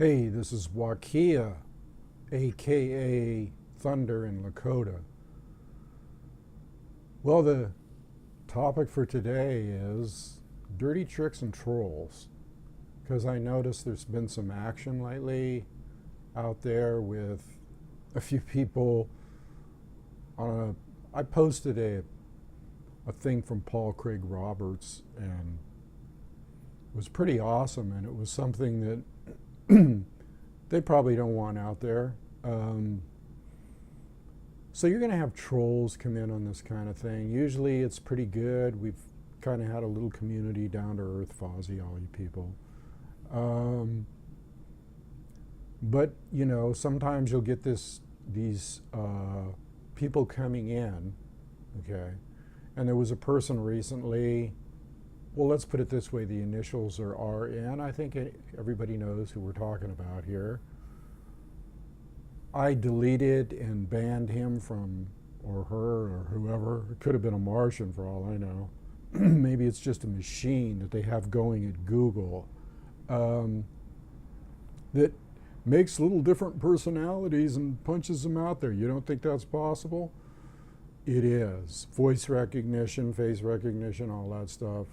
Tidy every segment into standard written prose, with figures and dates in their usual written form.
Hey, this is Wakia, aka Thunder in Lakota. Well, the topic for today is dirty tricks and trolls, because I noticed there's been some action lately out there with a few people on I posted a thing from Paul Craig Roberts, and it was pretty awesome, and it was something that they probably don't want out there. So you're going to have trolls come in on this kind of thing. Usually it's pretty good. We've kind of had a little community, down to earth, Fozzie, all you people. But you know, sometimes you'll get these people coming in, okay? And there was a person recently. Well, let's put it this way: the initials are RN. I think everybody knows who we're talking about here. I deleted and banned him from, or her, or whoever. It could have been a Martian for all I know. Maybe it's just a machine that they have going at Google that makes little different personalities and punches them out there. You don't think that's possible? It is. Voice recognition, face recognition, all that stuff.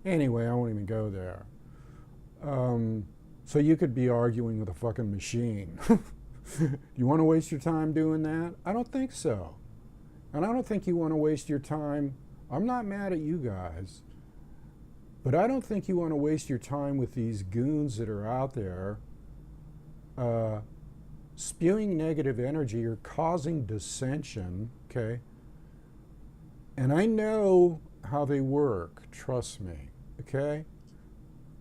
Anyway, I won't even go there. So you could be arguing with a fucking machine. You want to waste your time doing that? I don't think so. And I don't think you want to waste your time. I'm not mad at you guys, but I don't think you want to waste your time with these goons that are out there spewing negative energy or causing dissension, okay? And I know how they work, trust me, okay?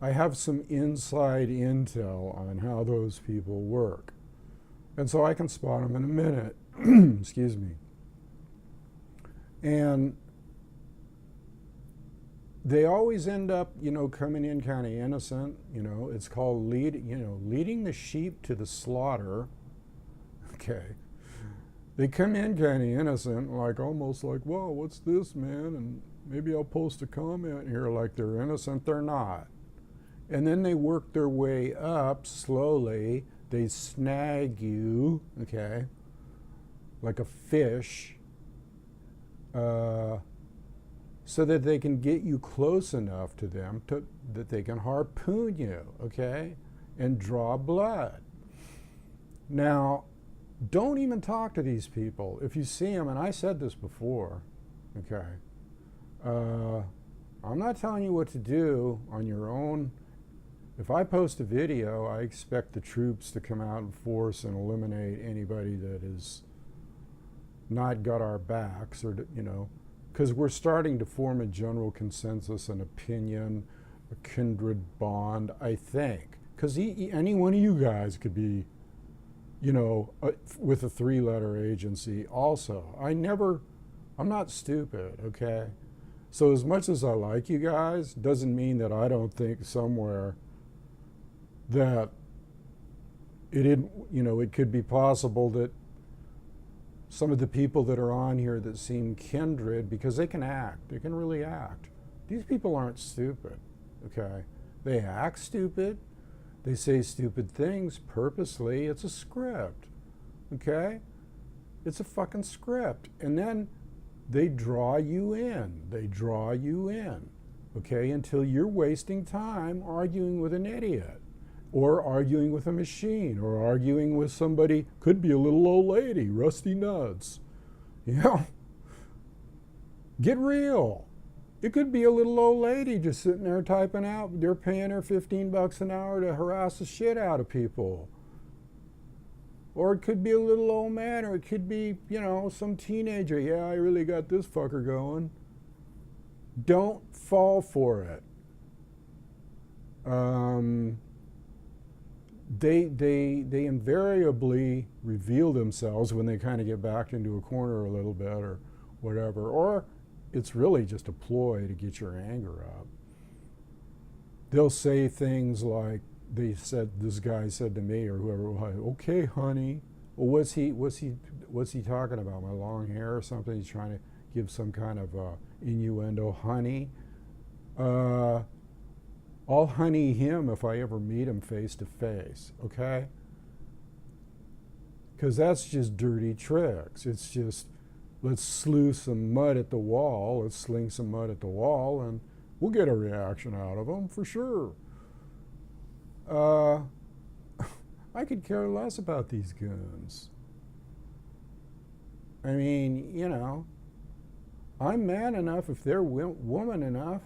I have some inside intel on how those people work. And so I can spot them in a minute. Excuse me. And they always end up, you know, coming in kind of innocent. You know, it's called leading the sheep to the slaughter. Okay. They come in kind of innocent, like almost like, whoa, what's this, man? And maybe I'll post a comment here like they're innocent. They're not. And then they work their way up slowly. They snag you, okay, like a fish, so that they can get you close enough to them that they can harpoon you, okay, and draw blood. Now, don't even talk to these people. If you see them, and I said this before, okay, I'm not telling you what to do on your own. If I post a video, I expect the troops to come out in force and eliminate anybody that has not got our backs, or, you know, because we're starting to form a general consensus, an opinion, a kindred bond, I think. Because any one of you guys could be, you know, with a 3-letter agency also. I'm not stupid, okay? So as much as I like you guys, doesn't mean that I don't think somewhere that it could be possible that some of the people that are on here that seem kindred, because they can really act. These people aren't stupid, okay? They act stupid, they say stupid things purposely. It's a script, okay? It's a fucking script. And then they draw you in, okay, until you're wasting time arguing with an idiot, or arguing with a machine, or arguing with somebody, could be a little old lady, rusty nuts. You know, get real. It could be a little old lady just sitting there typing out. They're paying her $15 an hour to harass the shit out of people. Or it could be a little old man, or it could be, you know, some teenager. Yeah, I really got this fucker going. Don't fall for it. They invariably reveal themselves when they kind of get backed into a corner a little bit or whatever, or it's really just a ploy to get your anger up. They'll say things like, this guy said to me, or whoever, okay, honey. Well, what's he talking about? My long hair or something? He's trying to give some kind of innuendo, honey. I'll honey him if I ever meet him face to face, okay? Because that's just dirty tricks. It's just, let's slew some mud at the wall, let's sling some mud at the wall, and we'll get a reaction out of them for sure. I could care less about these goons. I mean, you know, I'm man enough if they're woman enough,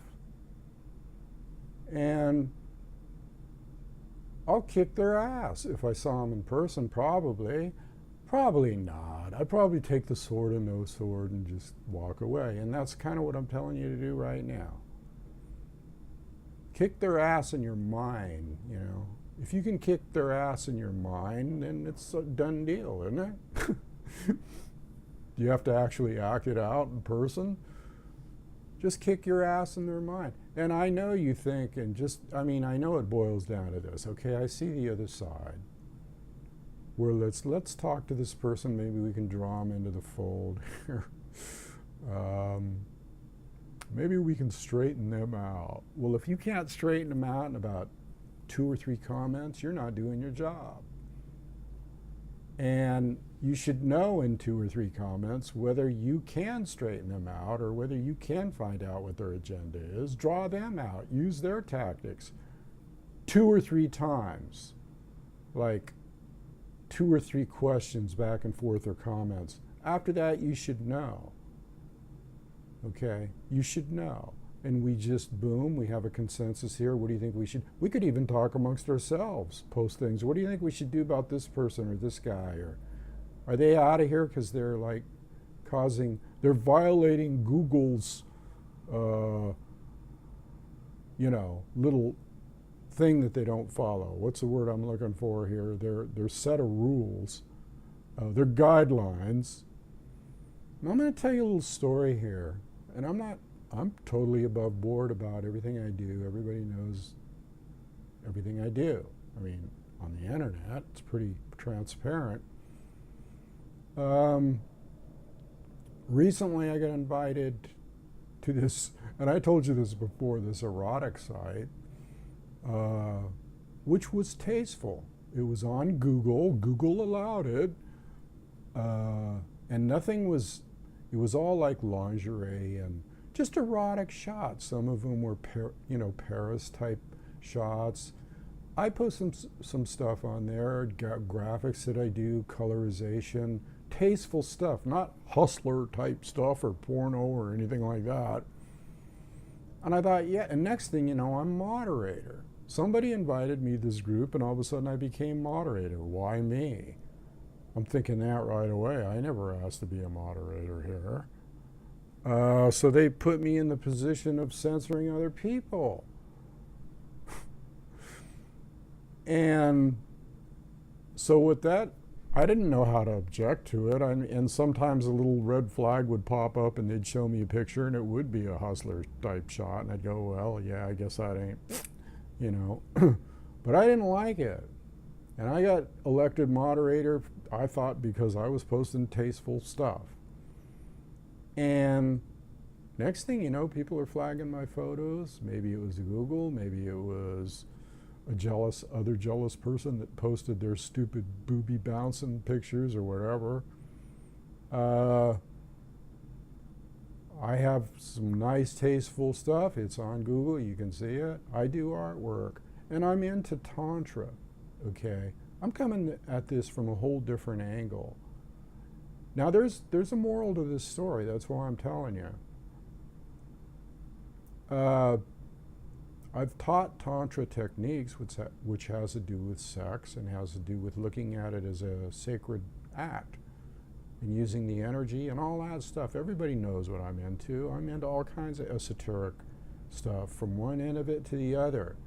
and I'll kick their ass if I saw them in person, probably. Probably not. I'd probably take the sword and no sword and just walk away. And that's kind of what I'm telling you to do right now. Kick their ass in your mind, you know. If you can kick their ass in your mind, then it's a done deal, isn't it? Do you have to actually act it out in person? Just kick your ass in their mind. And I know you think, and just, I mean, I know it boils down to this, okay? I see the other side. Where let's talk to this person, maybe we can draw them into the fold here. Maybe we can straighten them out. Well, if you can't straighten them out in about 2 or 3 comments, you're not doing your job. And you should know in 2 or 3 comments whether you can straighten them out or whether you can find out what their agenda is. Draw them out. Use their tactics 2 or 3 times. Like 2 or 3 questions back and forth or comments. After that, you should know. Okay? You should know. And we just, boom, we have a consensus here. What do you think we should? We could even talk amongst ourselves, post things. What do you think we should do about this person or this guy? Or are they out of here because they're like they're violating Google's, you know, little thing that they don't follow. What's the word I'm looking for here? Their set of rules, their guidelines. And I'm going to tell you a little story here. And I'm totally above board about everything I do. Everybody knows everything I do. I mean, on the internet, it's pretty transparent. Recently I got invited to this, and I told you this before, this erotic site, which was tasteful. It was on Google. Google allowed it. And nothing was, it was all like lingerie and just erotic shots. Some of them were, Paris type shots. I put some stuff on there, graphics that I do, colorization, tasteful stuff, not hustler type stuff or porno or anything like that. And I thought, yeah, and next thing you know, I'm moderator. Somebody invited me to this group and all of a sudden I became moderator. Why me? I'm thinking that right away. I never asked to be a moderator here. So they put me in the position of censoring other people. And so with that, I didn't know how to object to it. And sometimes a little red flag would pop up and they'd show me a picture and it would be a hustler type shot. And I'd go, well, yeah, I guess that ain't, But I didn't like it. And I got elected moderator, I thought, because I was posting tasteful stuff. And next thing you know, people are flagging my photos. Maybe it was Google, maybe it was a other jealous person that posted their stupid booby bouncing pictures or whatever. I have some nice tasteful stuff. It's on Google, you can see it. I do artwork, and I'm into Tantra, okay? I'm coming at this from a whole different angle. Now there's a moral to this story, that's why I'm telling you. I've taught Tantra techniques, which has to do with sex and has to do with looking at it as a sacred act and using the energy and all that stuff. Everybody knows what I'm into. I'm into all kinds of esoteric stuff, from one end of it to the other.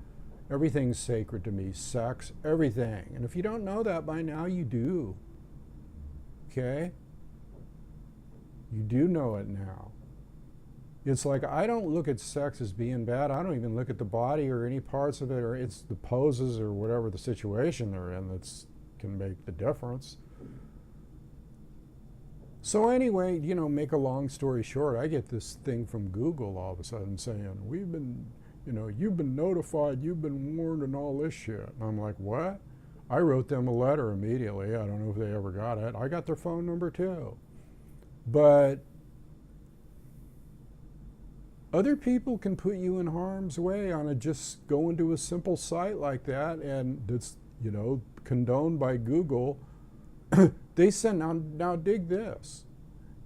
Everything's sacred to me, sex, everything. And if you don't know that by now, you do. Okay? You do know it now. It's like, I don't look at sex as being bad. I don't even look at the body or any parts of it, or it's the poses or whatever the situation they're in that can make the difference. So anyway, make a long story short, I get this thing from Google all of a sudden saying, we've been, You know, you've been notified, you've been warned, and all this shit. And I'm like, what? I wrote them a letter immediately. I don't know if they ever got it. I got their phone number too. But other people can put you in harm's way on a just going to a simple site like that, and it's, you know, condoned by Google. They send, now dig this.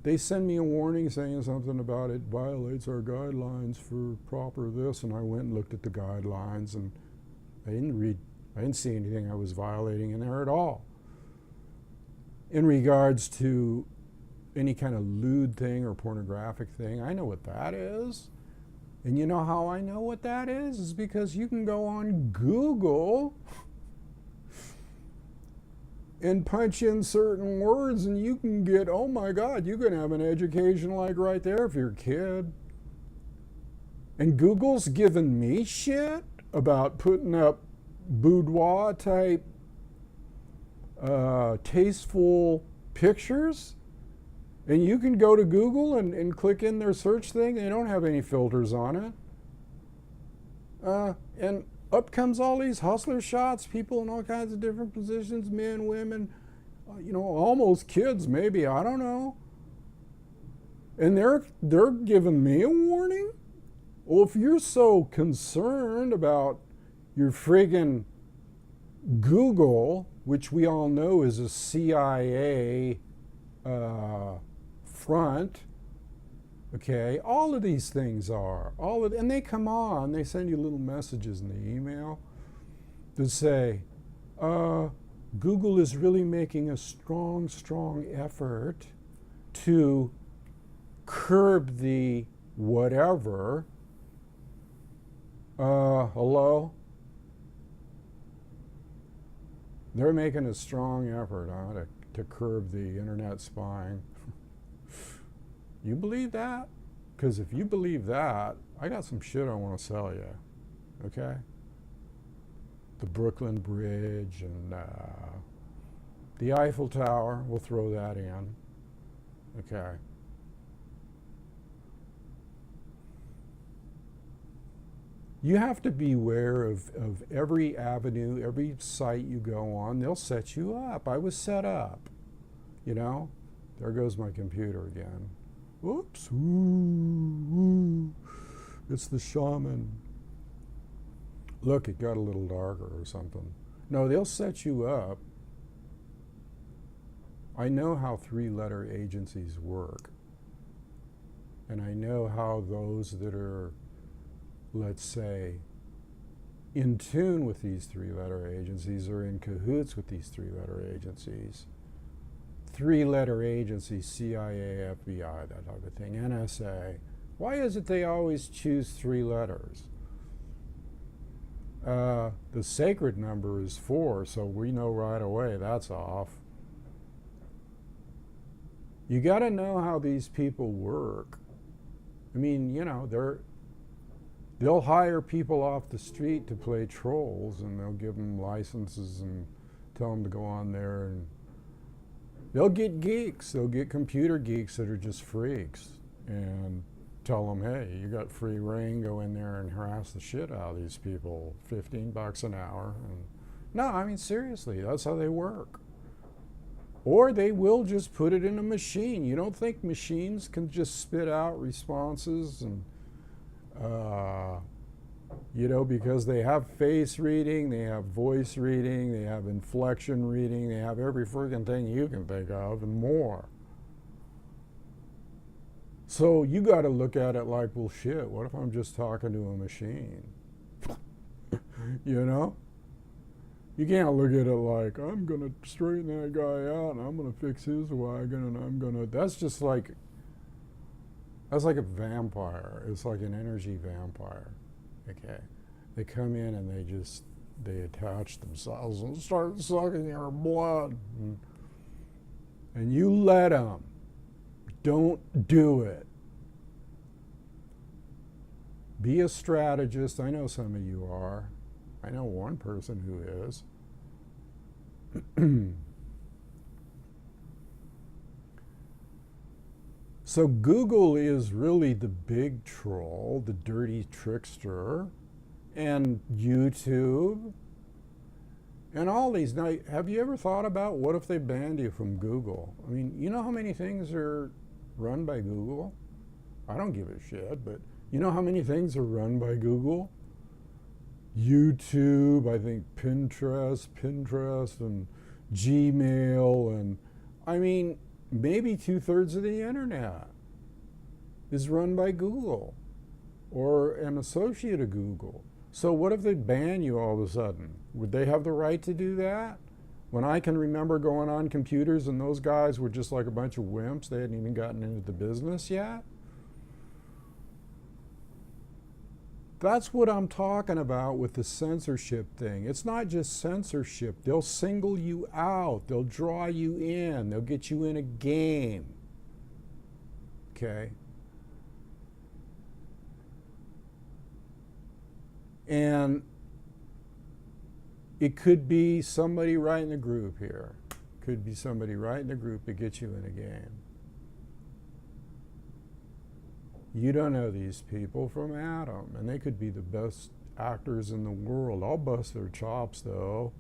They send me a warning saying something about it violates our guidelines for proper this, and I went and looked at the guidelines, and I didn't see anything I was violating in there at all. In regards to any kind of lewd thing or pornographic thing, I know what that is. And you know how I know what that is? Is because you can go on Google and punch in certain words and you can get, oh my God, you can have an education like right there if you're a kid. And Google's giving me shit about putting up boudoir type tasteful pictures. And you can go to Google and click in their search thing. They don't have any filters on it. And up comes all these hustler shots, people in all kinds of different positions, men, women, you know, almost kids maybe, I don't know. And they're giving me a warning? Well, if you're so concerned about your friggin' Google, which we all know is a CIA front, okay, all of these things are, and they come on, they send you little messages in the email that say, Google is really making a strong effort to curb the whatever. Hello? They're making a strong effort to curb the internet spying. You believe that? Because if you believe that, I got some shit I want to sell you. Okay? The Brooklyn Bridge and the Eiffel Tower, we'll throw that in. Okay. You have to beware of every avenue, every site you go on. They'll set you up. I was set up. You know? There goes my computer again. Whoops. Ooh. It's the shaman. Look, it got a little darker or something. No, they'll set you up. I know how three-letter agencies work. And I know how those that are, let's say, in tune with these three-letter agencies are in cahoots with these three-letter agencies. Three-letter agencies, CIA, FBI, that type of thing, NSA. Why is it they always choose three letters? The sacred number is 4, so we know right away that's off. You got to know how these people work. I mean, you know, they'll hire people off the street to play trolls, and they'll give them licenses and tell them to go on there, and they'll get geeks. They'll get computer geeks that are just freaks and tell them, hey, you got free reign, go in there and harass the shit out of these people, $15 an hour. And no, I mean, seriously, that's how they work. Or they will just put it in a machine. You don't think machines can just spit out responses and, you know, because they have face reading, they have voice reading, they have inflection reading, they have every freaking thing you can think of and more. So you got to look at it like, well, shit, what if I'm just talking to a machine? You know? You can't look at it like, I'm going to straighten that guy out and I'm going to fix his wagon and I'm going to, that's like a vampire. It's like an energy vampire. Okay. They come in and they attach themselves and start sucking your blood. And you let them. Don't do it. Be a strategist. I know some of you are. I know one person who is. So Google is really the big troll, the dirty trickster, and YouTube and all these. Now, have you ever thought about what if they banned you from Google? I mean, you know how many things are run by Google? I don't give a shit, but you know how many things are run by Google? YouTube, I think Pinterest, and Gmail, and I mean, maybe 2/3 of the internet is run by Google or an associate of Google. So what if they ban you all of a sudden? Would they have the right to do that? When I can remember going on computers and those guys were just like a bunch of wimps, they hadn't even gotten into the business yet. That's what I'm talking about with the censorship thing. It's not just censorship. They'll single you out. They'll draw you in. They'll get you in a game. Okay? And it could be somebody right in the group here. Could be somebody right in the group that gets you in a game. You don't know these people from Adam, and they could be the best actors in the world. I'll bust their chops, though.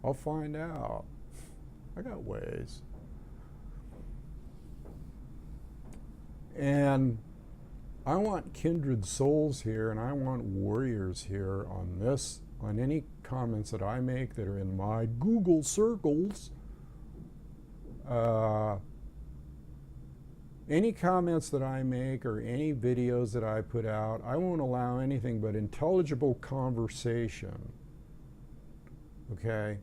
I'll find out. I got ways. And I want kindred souls here, and I want warriors here on this, on any comments that I make that are in my Google circles. Any comments that I make or any videos that I put out, I won't allow anything but intelligible conversation, okay,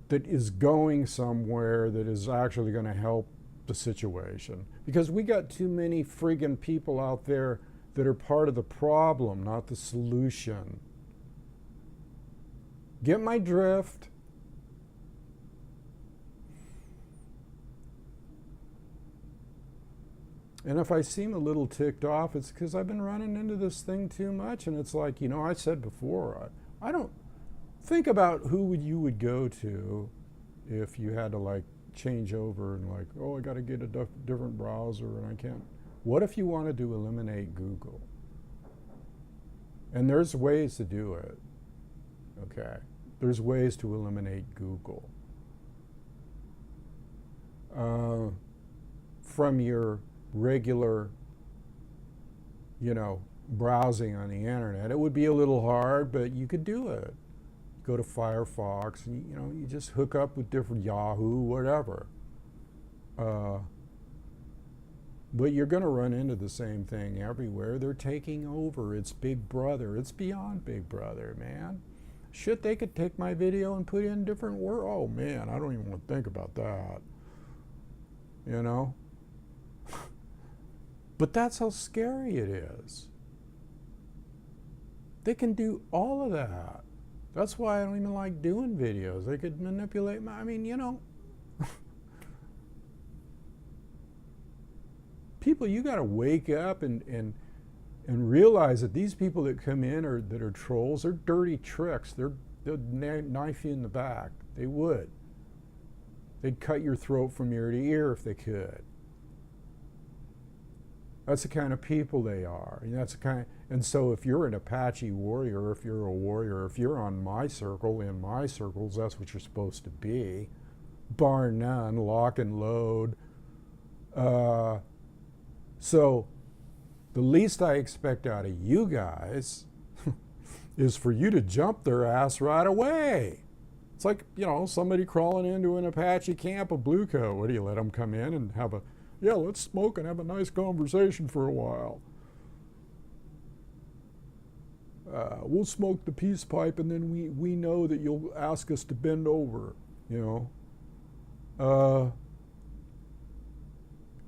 that is going somewhere, that is actually going to help the situation. Because we got too many friggin' people out there that are part of the problem, not the solution. Get my drift? And if I seem a little ticked off, it's because I've been running into this thing too much. And it's like, you know, I said before, I don't think about who you would go to if you had to like change over and like, oh, I got to get a different browser and I can't. What if you wanted to eliminate Google? And there's ways to do it, okay? There's ways to eliminate Google. From your regular, you know, browsing on the internet. It would be a little hard, but you could do it. Go to Firefox, and you know, you just hook up with different Yahoo, whatever. But you're going to run into the same thing everywhere. They're taking over. It's Big Brother. It's beyond Big Brother, man. Shit, they could take my video and put in different words. Oh man, I don't even want to think about that. You know? But that's how scary it is. They can do all of that. That's why I don't even like doing videos. They could manipulate my, I mean, you know. People, you got to wake up and realize that these people that come in or that are trolls, they're dirty tricks. They'll knife you in the back. They would. They'd cut your throat from ear to ear if they could. That's the kind of people they are. And that's the kind. And so if you're an Apache warrior, if you're a warrior, if you're on my circle, in my circles, that's what you're supposed to be, bar none, lock and load. So the least I expect out of you guys is for you to jump their ass right away. It's like, you know, somebody crawling into an Apache camp of Blue Coat. What do you let them come in and have a, yeah, let's smoke and have a nice conversation for a while. We'll smoke the peace pipe and then we know that you'll ask us to bend over, you know.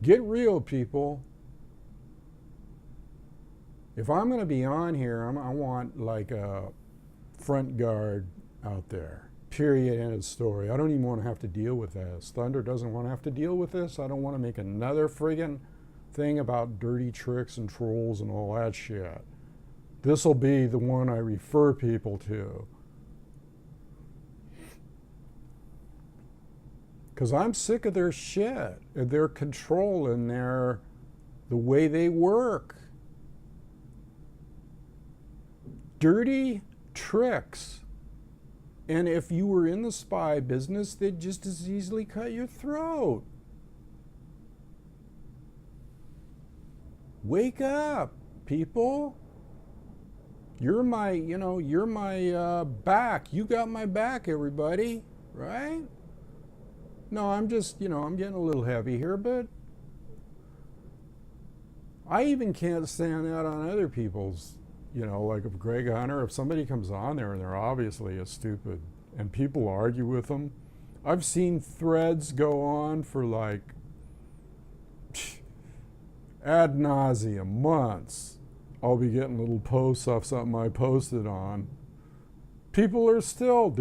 Get real, people. If I'm going to be on here, I want like a front guard out there. Period, end of story. I don't even want to have to deal with this. Thunder doesn't want to have to deal with this. I don't want to make another friggin' thing about dirty tricks and trolls and all that shit. This will be the one I refer people to. Because I'm sick of their shit, and their control and the way they work. dirty tricks. And if you were in the spy business, they'd just as easily cut your throat. Wake up, people. You're my back. You got my back, everybody, right? No, I'm just, I'm getting a little heavy here, but I even can't stand that on other people's, like if Greg Hunter, if somebody comes on there and they're obviously a stupid and people argue with them. I've seen threads go on for like ad nauseum, months. I'll be getting little posts off something I posted on. People are still,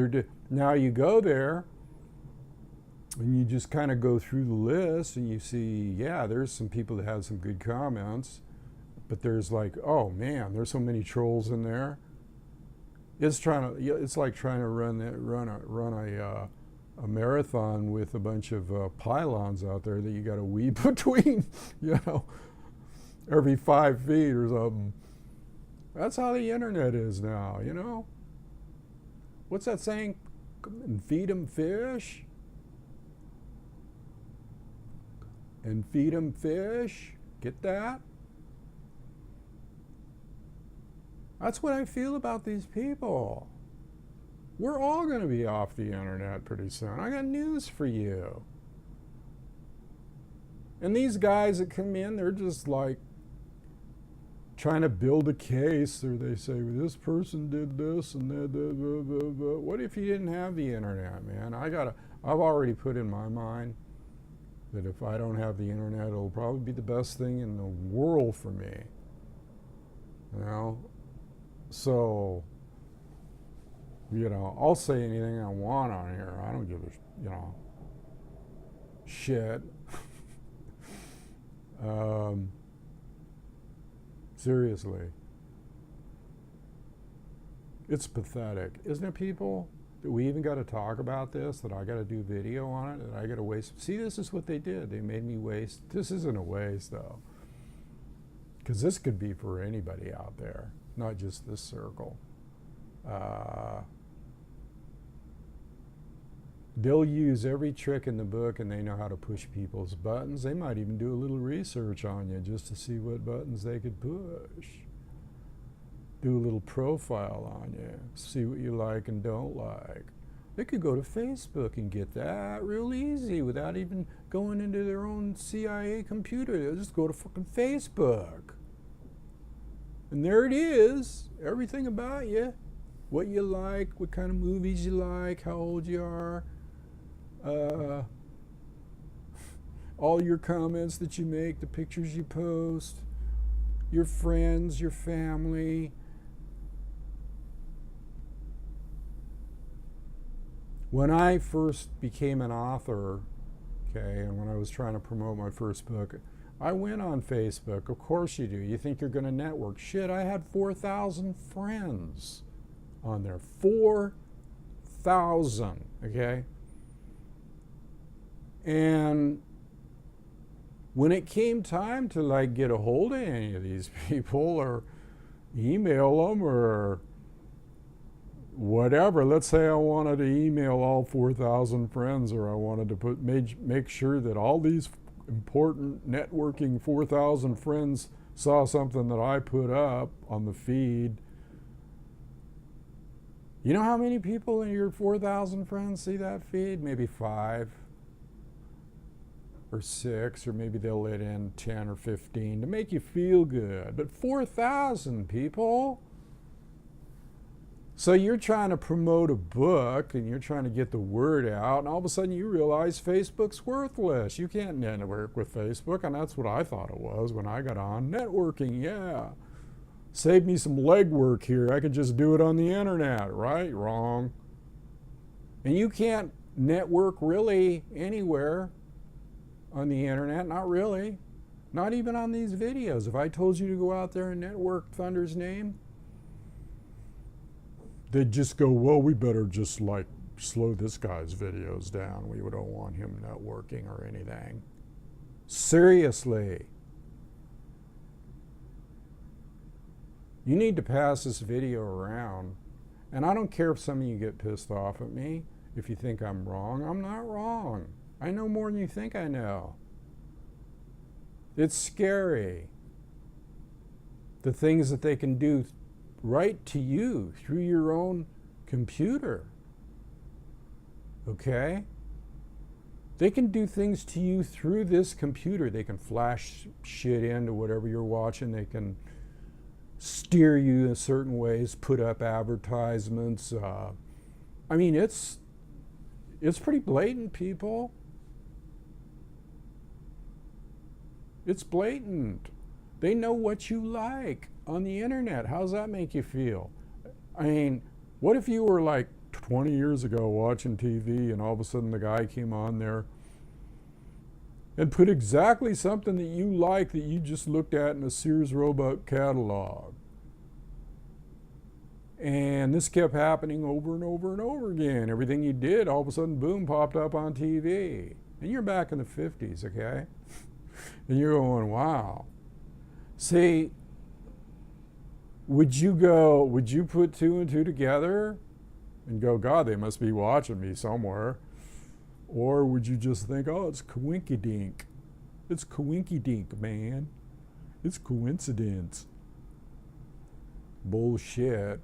now you go there and you just kind of go through the list and you see, yeah, there's some people that have some good comments, but there's like, oh man, there's so many trolls in there. It's like trying to run a marathon with a bunch of pylons out there that you got to weed between, every 5 feet or something. That's how the internet is now, What's that saying? And feed 'em fish? And feed 'em fish? Get that? That's what I feel about these people. We're all going to be off the internet pretty soon. I got news for you. And these guys that come in, they're just like trying to build a case, or they say, well, this person did this and that. Blah, blah, blah. What if you didn't have the internet, man? I've already put in my mind that if I don't have the internet, it'll probably be the best thing in the world for me. So, I'll say anything I want on here. I don't give a, shit. Seriously. It's pathetic. Isn't it, people? That we even got to talk about this, that I got to do video on it, that I got to waste. See, this is what they did. They made me waste. This isn't a waste, though. Because this could be for anybody out there, not just this circle. They'll use every trick in the book, and they know how to push people's buttons. They might even do a little research on you just to see what buttons they could push. Do a little profile on you, see what you like and don't like. They could go to Facebook and get that real easy without even going into their own CIA computer. They'll just go to fucking Facebook. And there it is, everything about you. What you like, what kind of movies you like, how old you are. All your comments that you make, the pictures you post, your friends, your family. When I first became an author, and when I was trying to promote my first book, I went on Facebook. Of course you do. You think you're going to network. Shit, I had 4,000 friends on there. 4,000, okay? And when it came time to get a hold of any of these people or email them or whatever, let's say I wanted to email all 4,000 friends, or I wanted to make sure that all these important networking 4,000 friends saw something that I put up on the feed. You know how many people in your 4,000 friends see that feed? Maybe 5 or 6, or maybe they'll let in 10 or 15 to make you feel good. But 4,000 people. So you're trying to promote a book and you're trying to get the word out, and all of a sudden you realize Facebook's worthless. You can't network with Facebook, and that's what I thought it was when I got on. Networking, yeah. Save me some legwork here. I could just do it on the internet, right? Wrong. And you can't network really anywhere on the internet, not really. Not even on these videos. If I told you to go out there and network Thunder's name, they'd just go, well, we better just slow this guy's videos down. We don't want him networking or anything. Seriously. You need to pass this video around. And I don't care if some of you get pissed off at me. If you think I'm wrong, I'm not wrong. I know more than you think I know. It's scary. The things that they can do right to you through your own computer. Okay? They can do things to you through this computer. They can flash shit into whatever you're watching. They can steer you in certain ways, put up advertisements. I mean, it's pretty blatant, people. It's blatant. They know what you like on the internet. How's that make you feel? I mean, what if you were like 20 years ago watching TV and all of a sudden the guy came on there and put exactly something that you like that you just looked at in a Sears Roebuck catalog. And this kept happening over and over and over again. Everything you did, all of a sudden, boom, popped up on TV. And you're back in the 50s, okay? And you're going, wow. See, would you put two and two together and go, God, they must be watching me somewhere? Or would you just think, oh, it's coinkydink. It's coinkydink, man. It's coincidence. Bullshit.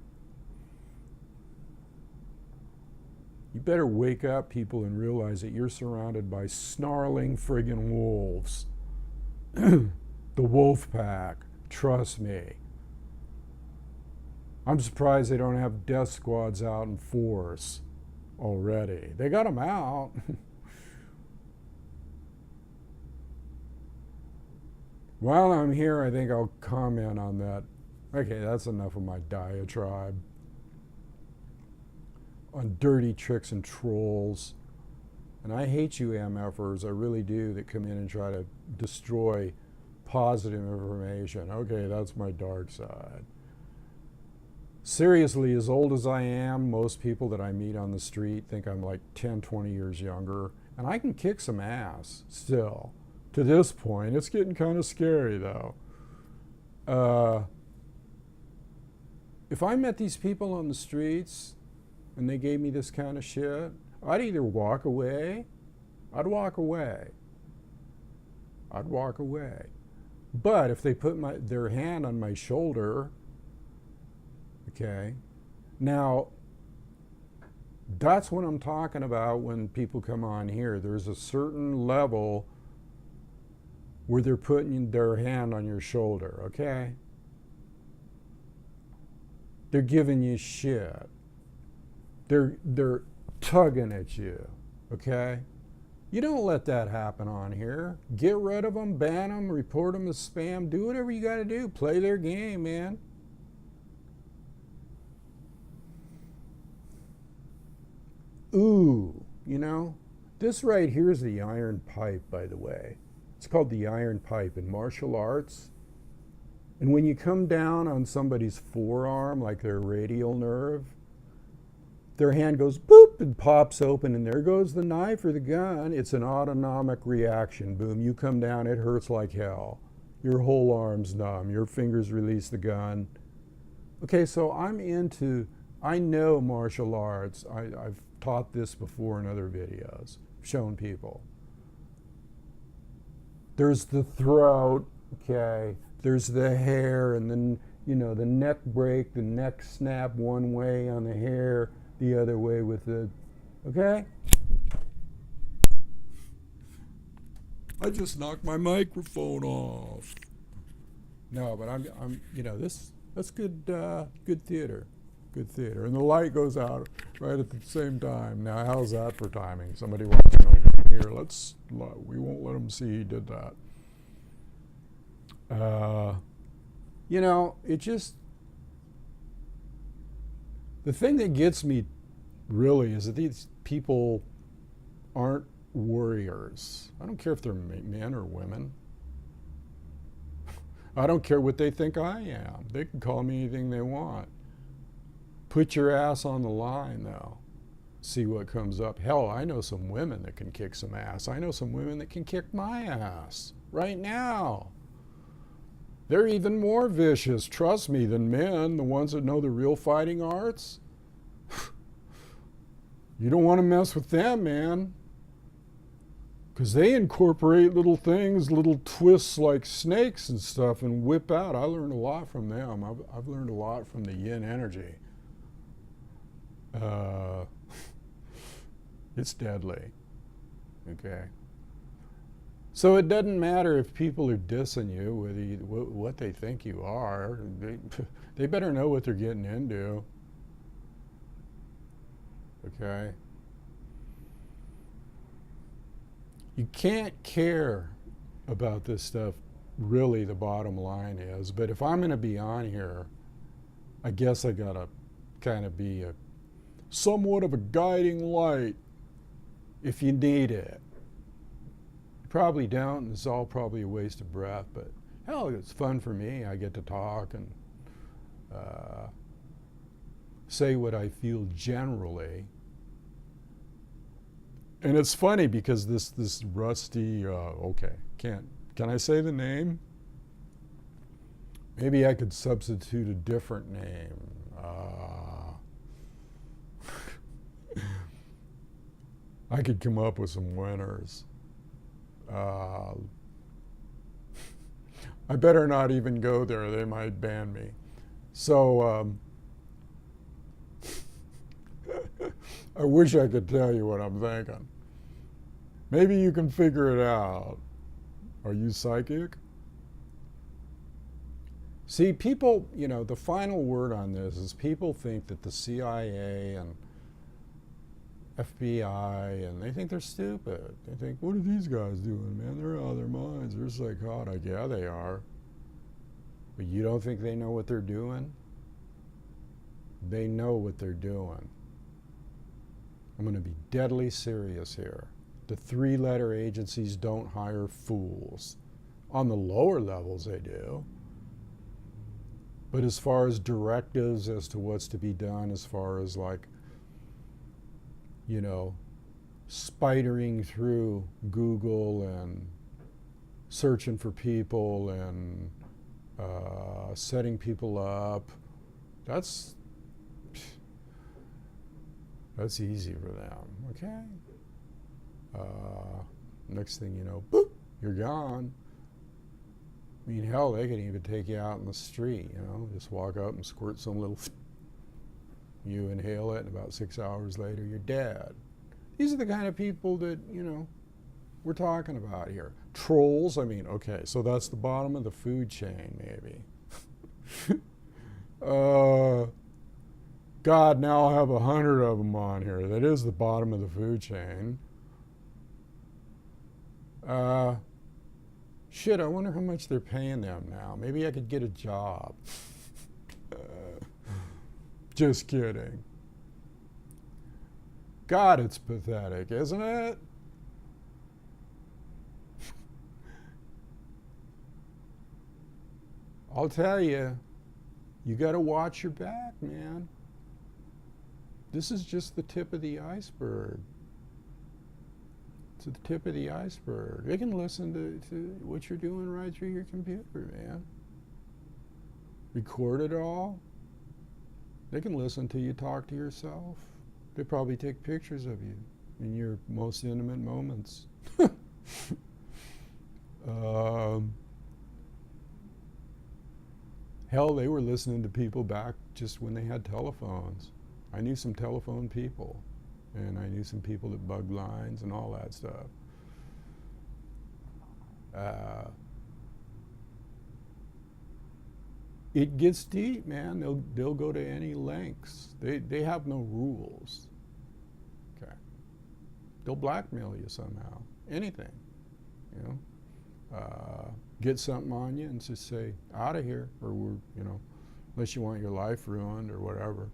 You better wake up, people, and realize that you're surrounded by snarling friggin' wolves. The wolf pack. Trust me. I'm surprised they don't have death squads out in force already. They got them out. While I'm here, I think I'll comment on that. Okay, that's enough of my diatribe on dirty tricks and trolls. And I hate you MFers, I really do, that come in and try to destroy positive information. Okay, that's my dark side. Seriously, as old as I am, most people that I meet on the street think I'm like 10, 20 years younger. And I can kick some ass still. To this point, it's getting kind of scary though. If I met these people on the streets and they gave me this kind of shit, I'd either walk away. I'd walk away. But if they put their hand on my shoulder, okay, now that's what I'm talking about when people come on here. There's a certain level where they're putting their hand on your shoulder, okay? They're giving you shit. They're tugging at you, okay? You don't let that happen on here. Get rid of them, ban them, report them as spam, do whatever you gotta do. Play their game, man. Ooh, you know, this right here is the iron pipe, by the way. It's called the iron pipe in martial arts. And when you come down on somebody's forearm, like their radial nerve, their hand goes boop and pops open, and there goes the knife or the gun. It's an autonomic reaction. Boom, you come down, it hurts like hell. Your whole arm's numb, your fingers release the gun. Okay, so I know martial arts. I've taught this before in other videos, shown people. There's the throat, okay, there's the hair, and then, you know, the neck break, the neck snap one way on the hair, the other way with the, okay? I just knocked my microphone off. No, but I'm you know, that's good, good theater. Good theater. And the light goes out right at the same time. Now, how's that for timing? Somebody watching over here, we won't let them see he did that. You know, it just, the thing that gets me really is that these people aren't warriors. I don't care if they're men or women. I don't care what they think I am. They can call me anything they want. Put your ass on the line, though. See what comes up. Hell, I know some women that can kick some ass. I know some women that can kick my ass right now. They're even more vicious, trust me, than men, the ones that know the real fighting arts. You don't want to mess with them, man. Because they incorporate little things, little twists like snakes and stuff and whip out. I learned a lot from them. I've learned a lot from the yin energy. It's deadly. Okay. So it doesn't matter if people are dissing you, what they think you are. They better know what they're getting into. Okay? You can't care about this stuff, really, the bottom line is. But if I'm going to be on here, I guess I got to kind of be somewhat of a guiding light if you need it. You probably don't, and it's all probably a waste of breath, but hell, it's fun for me. I get to talk and say what I feel generally. And it's funny because this rusty, can I say the name? Maybe I could substitute a different name. I could come up with some winners. I better not even go there. They might ban me. So I wish I could tell you what I'm thinking. Maybe you can figure it out. Are you psychic? See, people, the final word on this is people think that the CIA and FBI, and they think they're stupid. They think, what are these guys doing, man? They're out of their minds. They're psychotic. Yeah, they are. But you don't think they know what they're doing? They know what they're doing. I'm going to be deadly serious here. The three-letter agencies don't hire fools. On the lower levels, they do. But as far as directives as to what's to be done, as far as spidering through Google and searching for people and setting people up, that's easy for them, okay? Next thing you know, boop, you're gone. I mean, hell, they can even take you out in the street, just walk up and squirt some little, you inhale it, and about 6 hours later, you're dead. These are the kind of people that, we're talking about here. Trolls, okay, so that's the bottom of the food chain, maybe. God, now I'll have 100 of them on here. That is the bottom of the food chain. Shit, I wonder how much they're paying them now. Maybe I could get a job. Just kidding. God, it's pathetic, isn't it? I'll tell you, you got to watch your back, man. This is just the tip of the iceberg. It's the tip of the iceberg. They can listen to what you're doing right through your computer, man. Record it all. They can listen to you talk to yourself. They probably take pictures of you in your most intimate moments. Hell, they were listening to people back just when they had telephones. I knew some telephone people, and I knew some people that bugged lines and all that stuff. It gets deep, man. They'll go to any lengths. They have no rules. Okay. They'll blackmail you somehow. Anything, get something on you and just say, out of here, or we're, unless you want your life ruined or whatever.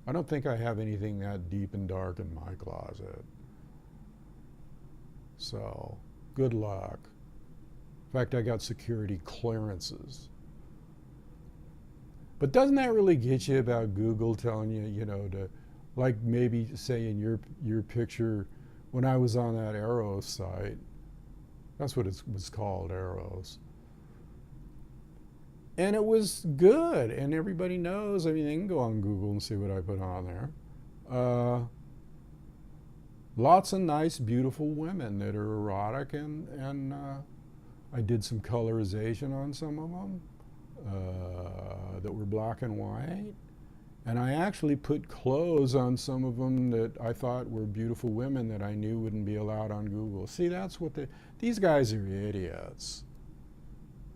I don't think I have anything that deep and dark in my closet. So, good luck. In fact, I got security clearances. But doesn't that really get you about Google telling you, to, like maybe say in your picture, when I was on that Arrow site, That's what it was called, Eros. And it was good, and everybody knows. I mean, they can go on Google and see what I put on there. Lots of nice, beautiful women that are erotic, and I did some colorization on some of them that were black and white. And I actually put clothes on some of them that I thought were beautiful women that I knew wouldn't be allowed on Google. See, that's what these guys are idiots.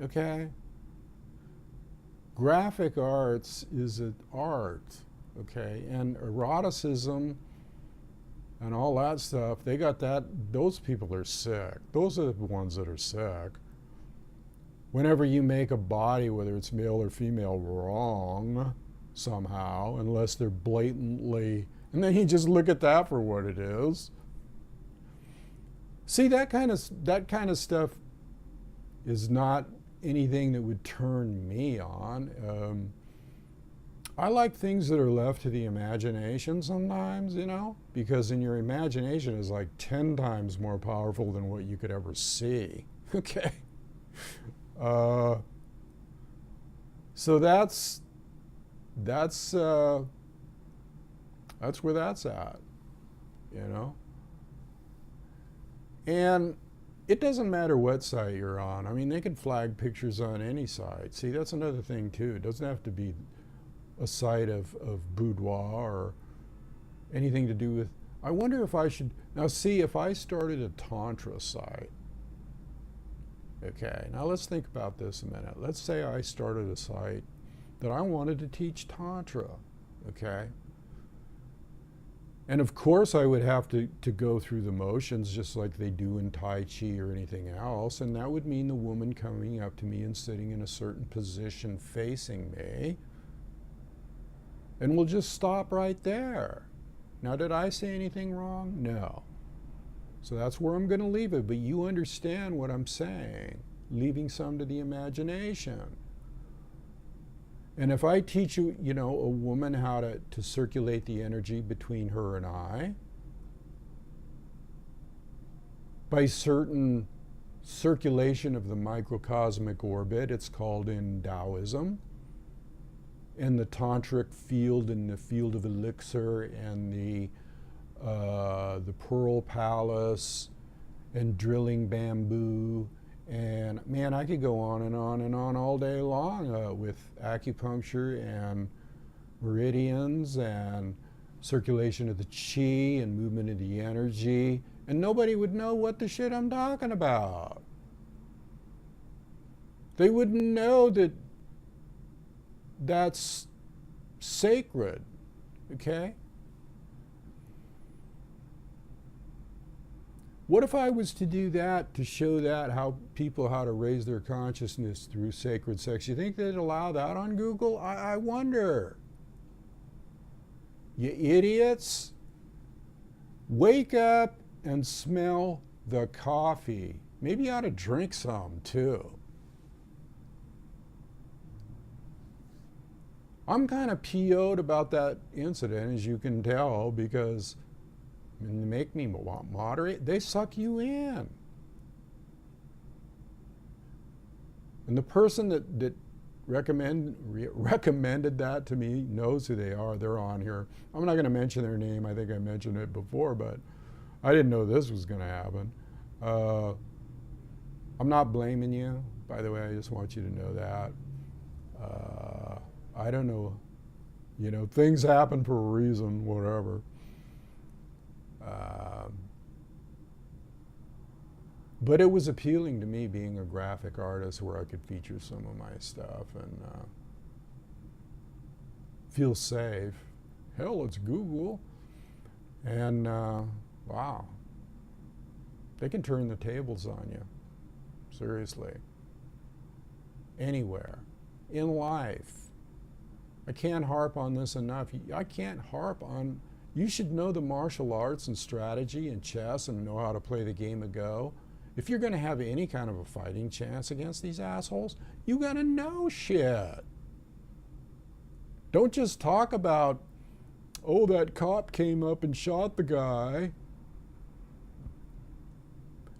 Okay? Graphic arts is an art, okay? And eroticism and all that stuff, they got that, those people are sick. Those are the ones that are sick. Whenever you make a body, whether it's male or female, wrong somehow, unless they're blatantly, and then you just look at that for what it is. See, that kind of stuff is not anything that would turn me on. I like things that are left to the imagination sometimes, you know, because in your imagination is like 10 times more powerful than what you could ever see. Okay. So that's where that's at, you know. And it doesn't matter what site you're on. I mean, they can flag pictures on any site. See, that's another thing too. It doesn't have to be a site of boudoir or anything to do with. I wonder if I should now see if I started a tantra site. Okay, now let's think about this a minute. Let's say I started a site that I wanted to teach tantra. Okay. And of course I would have to go through the motions just like they do in Tai Chi or anything else. And that would mean the woman coming up to me and sitting in a certain position facing me. And we'll just stop right there. Now, did I say anything wrong? No. So that's where I'm going to leave it. But you understand what I'm saying, leaving some to the imagination. And if I teach you, you know, a woman how to circulate the energy between her and I, by certain circulation of the microcosmic orbit, it's called in Taoism, and the tantric field and the field of elixir and the pearl palace and drilling bamboo. And man, I could go on and on and on all day long with acupuncture and meridians and circulation of the chi and movement of the energy, and nobody would know what the shit I'm talking about. They wouldn't know that that's sacred, okay? What if I was to do that to show that how to raise their consciousness through sacred sex? You think they'd allow that on Google? I wonder. You idiots. Wake up and smell the coffee. Maybe you ought to drink some too. I'm kind of PO'd about that incident, as you can tell, because and they make me moderate, they suck you in. And the person that recommended that to me knows who they are. They're on here. I'm not going to mention their name. I think I mentioned it before, but I didn't know this was going to happen. I'm not blaming you, by the way. I just want you to know that. I don't know. You know, things happen for a reason, whatever. But it was appealing to me being a graphic artist where I could feature some of my stuff and feel safe. Hell, it's Google. And wow, they can turn the tables on you. Seriously. Anywhere. In life. I can't harp on this enough. I can't harp on, you should know the martial arts and strategy and chess and know how to play the game of Go. If you're going to have any kind of a fighting chance against these assholes, you got to know shit. Don't just talk about, oh, that cop came up and shot the guy.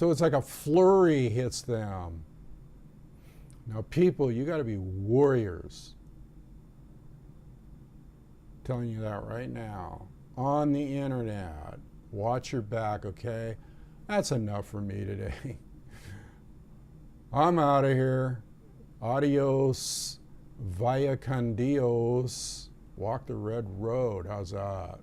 So it's like a flurry hits them. Now, people, you got to be warriors. I'm telling you that right now. On the internet. Watch your back, okay? That's enough for me today. I'm out of here. Adios, via con Dios. Walk the red road. How's that?